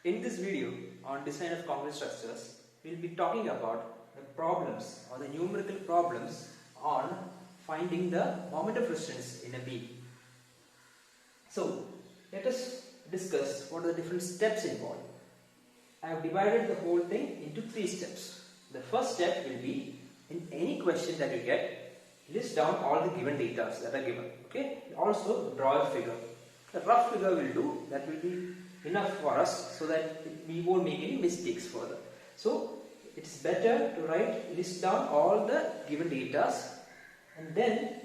In this video on design of concrete structures, we will be talking about the problems or the numerical problems on finding the moment of resistance in a beam. So, let us discuss what are the different steps involved. I have divided the whole thing into 3 steps. The first step will be, in any question that you get, list down all the given data that are given. Okay. Also draw a figure. A rough figure will do. That will be enough for us so that we won't make any mistakes further. So it's better to list down all the given data and then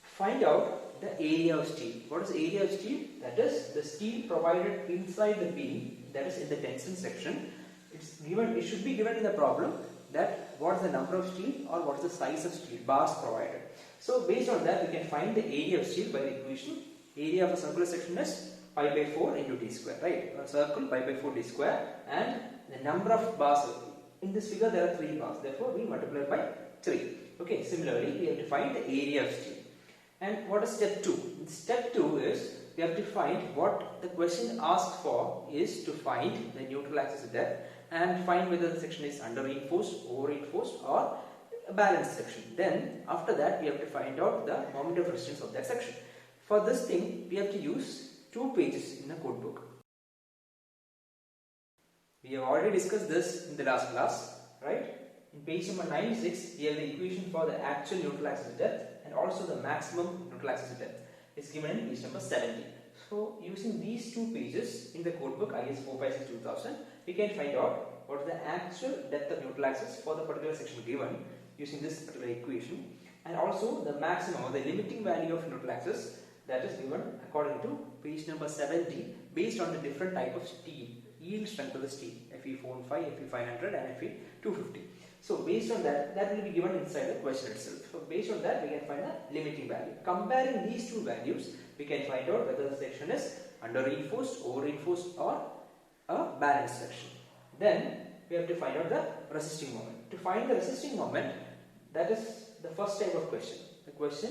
find out the area of steel. What is the area of steel? That is the steel provided inside the beam, that is in the tension section. It's given. It should be given in the problem that what is the number of steel or what is the size of steel bars provided. So based on that, we can find the area of steel by the equation. Area of a circular section is pi by 4 into d square, right? A circle pi by 4 d square, and the number of bars. In this figure there are 3 bars, therefore we multiply by 3. Okay, similarly we have to find the area of steel. And what is step 2? Step 2 is we have to find what the question asks for is to find the neutral axis depth and find whether the section is under reinforced, over reinforced or a balanced section. Then after that we have to find out the moment of resistance of that section. For this thing we have to use 2 pages in a code book. We have already discussed this in the last class, right? In page number 96 we have the equation for the actual neutral axis depth and also the maximum neutral axis depth. It's given in page number 70. So using these 2 pages in the code book IS 456-2000, we can find out what is the actual depth of neutral axis for the particular section given using this particular equation, and also the maximum or the limiting value of neutral axis that is given according to page number 70 based on the different type of steel, yield strength of the steel, Fe415, Fe500 and Fe250. So based on that, that will be given inside the question itself. So based on that we can find the limiting value. Comparing these 2 values, we can find out whether the section is under reinforced, over reinforced or a balanced section. Then we have to find out the resisting moment. To find the resisting moment, that is the first type of question. The question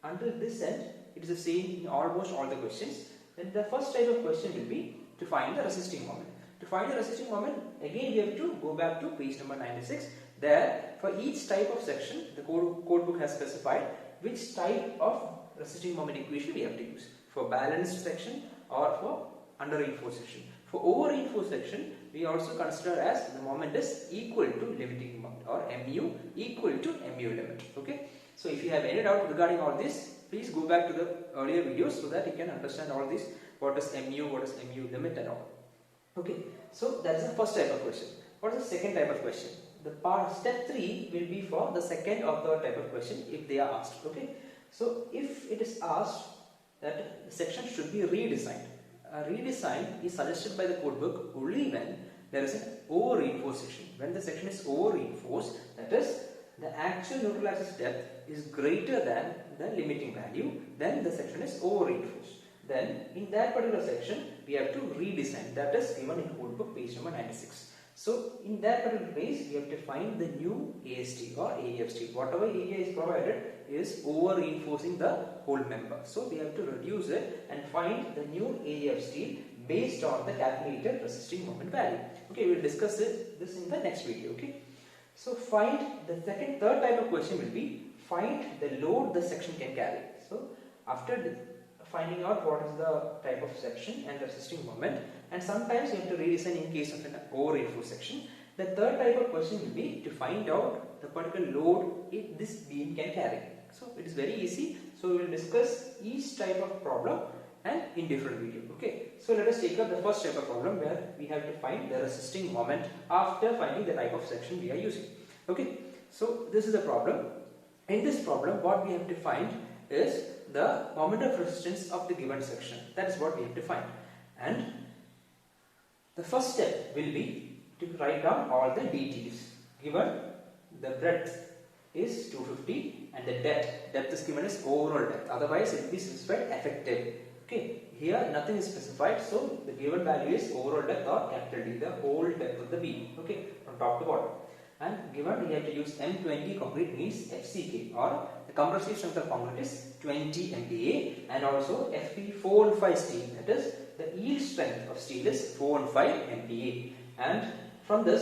until this end, it is the same in almost all the questions. Then the first type of question will be to find the resisting moment. To find the resisting moment, again we have to go back to page number 96. There, for each type of section, the code book has specified which type of resisting moment equation we have to use. For balanced section or for under reinforced section. For over reinforced section, we also consider as the moment is equal to limiting moment or mu equal to mu limit. Okay. So if you have any doubt regarding all this, please go back to the earlier videos so that you can understand all this. What is mu, what is mu limit and all. Okay. So that is the first type of question. What is the second type of question? The step 3 will be for the second or third type of question if they are asked. Okay. So if it is asked that the section should be redesigned. A redesign is suggested by the code book only when there is an over reinforced section. When the section is over reinforced, that is the actual neutral axis depth is greater than the limiting value, then the section is over reinforced. Then in that particular section we have to redesign, that is given in code book page number 96. So in that particular case we have to find the new AST or area of steel. Whatever area is provided is over reinforcing the whole member. So we have to reduce it and find the new area of steel based on the calculated resisting moment value. Okay, we will discuss this in the next video. Okay. So find the third type of question will be find the load the section can carry. So after finding out what is the type of section and the resisting moment, and sometimes you have to redesign in case of an over reinforced section. The third type of question will be to find out the particular load this beam can carry. So it is very easy. So we will discuss each type of problem and in different video. Okay. So let us take up the first type of problem where we have to find the resisting moment after finding the type of section we are using. Okay. So this is the problem. In this problem, what we have to find is the moment of resistance of the given section. That is what we have to find. And the first step will be to write down all the details. Given the breadth is 250 and the depth is given as overall depth. Otherwise it will be specified effective. Okay. Here nothing is specified, so the given value is overall depth or capital D, the whole depth of the beam. Okay, from top to bottom. And given we have to use M20 concrete means FCK or the compressive strength of concrete is 20 MPa, and also Fe415 steel, that is the yield strength of steel is 415 MPa, and from the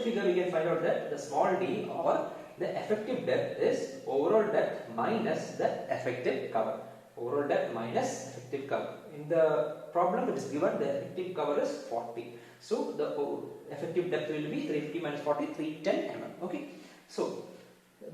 figure we can find out that the small d, or the effective depth, is overall depth minus the effective cover. Overall depth minus effective cover. In the problem it is given the effective cover is 40. So the effective depth will be 350 minus 40, 310 mm. Okay. So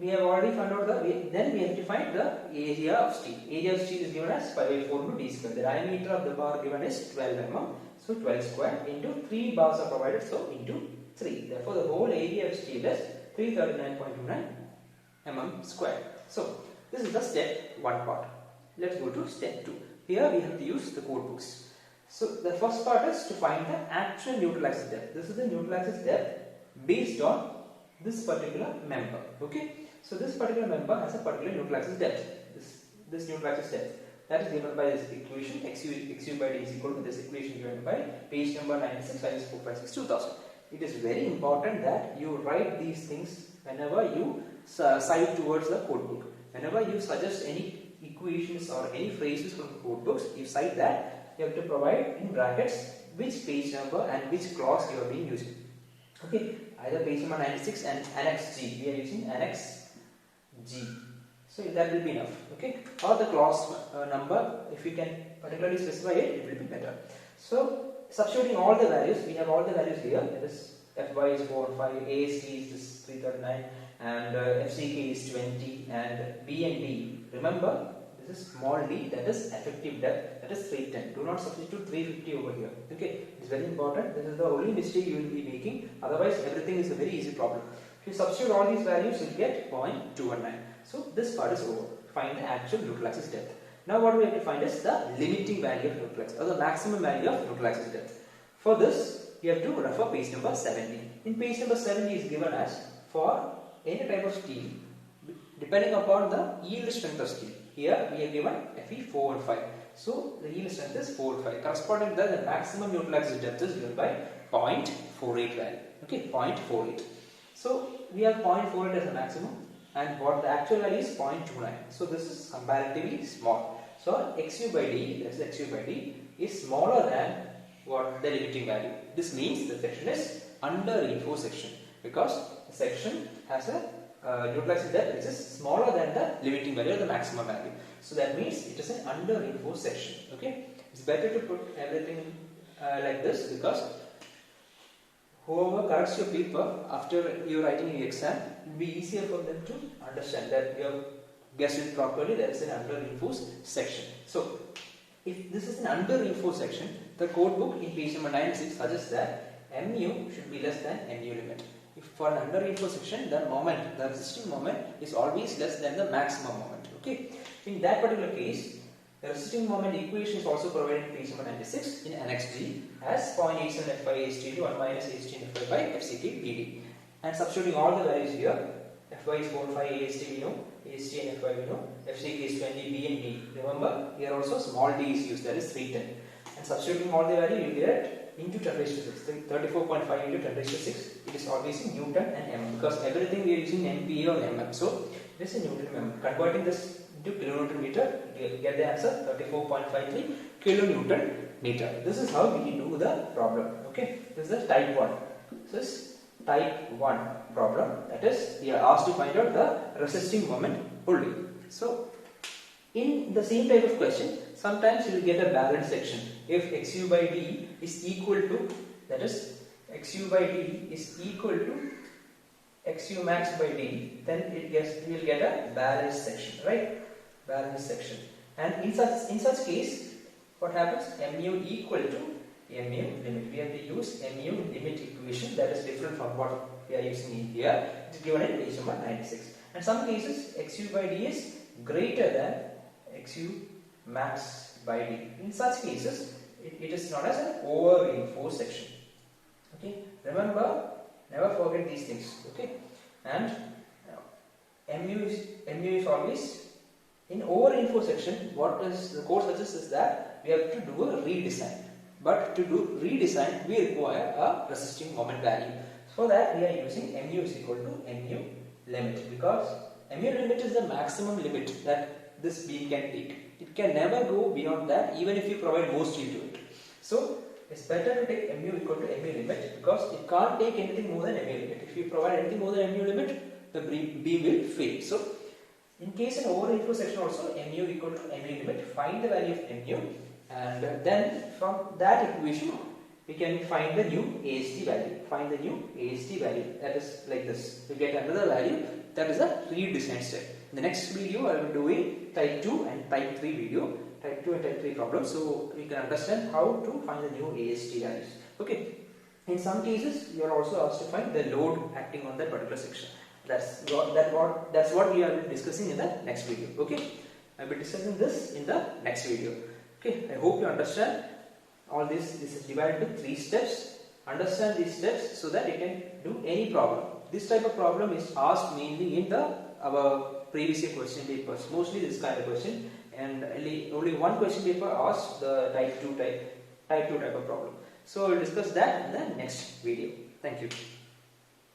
we have already found out then we have to find the area of steel. Area of steel is given as 5 by 4 into d square. The diameter of the bar given is 12 mm. So 12 square into 3 bars are provided, so into 3. Therefore the whole area of steel is 339.29 mm square. So this is the step 1 part. Let's go to step 2. Here we have to use the code books. So the first part is to find the actual neutral axis depth. This is the neutral axis depth based on this particular member. Okay. So this particular member has a particular neutral axis depth. This neutral axis depth, that is given by this equation xu by d is equal to this equation given by page number 96, 456, 2000. It is very important that you write these things whenever you cite towards the code book. Whenever you suggest any equations or any phrases from the code books, you cite that. You have to provide in brackets which page number and which clause you are being using. Okay, either page number 96 and annex G. We are using annex G. So that will be enough. Okay, or the clause number, if you can particularly specify it, it will be better. So substituting all the values, we have all the values here. That is Fy is 4, 5, AST is this 339, and FCK is 20, and B and D. Remember, this is small d, that is effective depth, that is 310. Do not substitute 350 over here. Okay, it is very important. This is the only mistake you will be making. Otherwise, everything is a very easy problem. If you substitute all these values, you will get 0.219. So this part is over. Find the actual neutral axis depth. Now what we have to find is the limiting value of neutral axis, or the maximum value of neutral axis depth. For this, you have to refer page number 70. In page number 70 is given as for any type of steel, depending upon the yield strength of steel. Here we have given Fe 415. So the yield strength is 415. Corresponding to that, the maximum neutral axis depth is given by 0.48 value. Okay, 0.48. So we have 0.48 as a maximum, and what the actual value is 0.29. So this is comparatively small. So xu by d, that is xu by d, is smaller than what the limiting value. This means the section is under reinforced section, because the section has a neutral axis depth which is smaller than the limiting value or the maximum value. So that means it is an under reinforced section. Okay, it's better to put everything like this, because whoever corrects your paper after you writing your exam, it will be easier for them to understand that you have guessed it properly. There is an under reinforced section. So if this is an under reinforced section, the code book in page number 96 suggests that mu should be less than mu limit. If for an under reinforced section, the moment, the resisting moment is always less than the maximum moment. Okay. In that particular case, the resisting moment equation is also provided in page number 96 in annex G as 0.87 Fy AST 1 minus AST Fy by FCK BD. And substituting all the values here, Fy is 4.5, AST we know, AST and Fy we know, FCK is 20, B and D. Remember, here also small d is used, that is 310. And substituting all the value, you get into 10 raised to 6, 34.5 into 10 raised to 6. It is always in Newton and mm, because everything we are using MPa or mm. So it is in Newton mm. Converting this into kilonewton meter, you get the answer 34.53 kilonewton meter. This is how we do the problem. Okay, this is the type 1. This is type 1 problem. That is, we are asked to find out the resisting moment only. So in the same type of question, sometimes you will get a balanced section. If xu by d is equal to, that is, xu by d is equal to xu max by d, then you will get a balanced section, right? Balanced section. And in such case, what happens? Mu equal to mu limit. We have to use mu limit equation that is different from what we are using in here. It is given in page number 96. And some cases, xu by d is greater than xu max by d. In such cases, it is known as an over reinforced section. Okay, remember, never forget these things. Okay, and mu is always in over reinforced section. What is the course suggests is that we have to do a redesign. But to do redesign, we require a resisting moment value. For that, we are using mu is equal to mu limit, because mu limit is the maximum limit that this beam can take. It can never go beyond that, even if you provide more steel to it. So it's better to take mu equal to mu limit because it can't take anything more than mu limit. If you provide anything more than mu limit, the beam will fail. So in case in over inflow section also, mu equal to mu limit, find the value of mu, and then from that equation we can find the new AST value. Find the new AST value, that is like this. We get another value, that is a redesign step. In the next video I will be doing type 2 and type 3 video, type 2 and type 3 problems, so we can understand how to find the new AST values. Okay. In some cases you are also asked to find the load acting on that particular section. That's what we are discussing in the next video. Okay, I will be discussing this in the next video. Okay, I hope you understand all this. This is divided into 3 steps. Understand these steps so that you can do any problem. This type of problem is asked mainly in our previous year question papers. Mostly this kind of question, and only one question paper asks the type 2 type of problem. So I will discuss that in the next video. Thank you.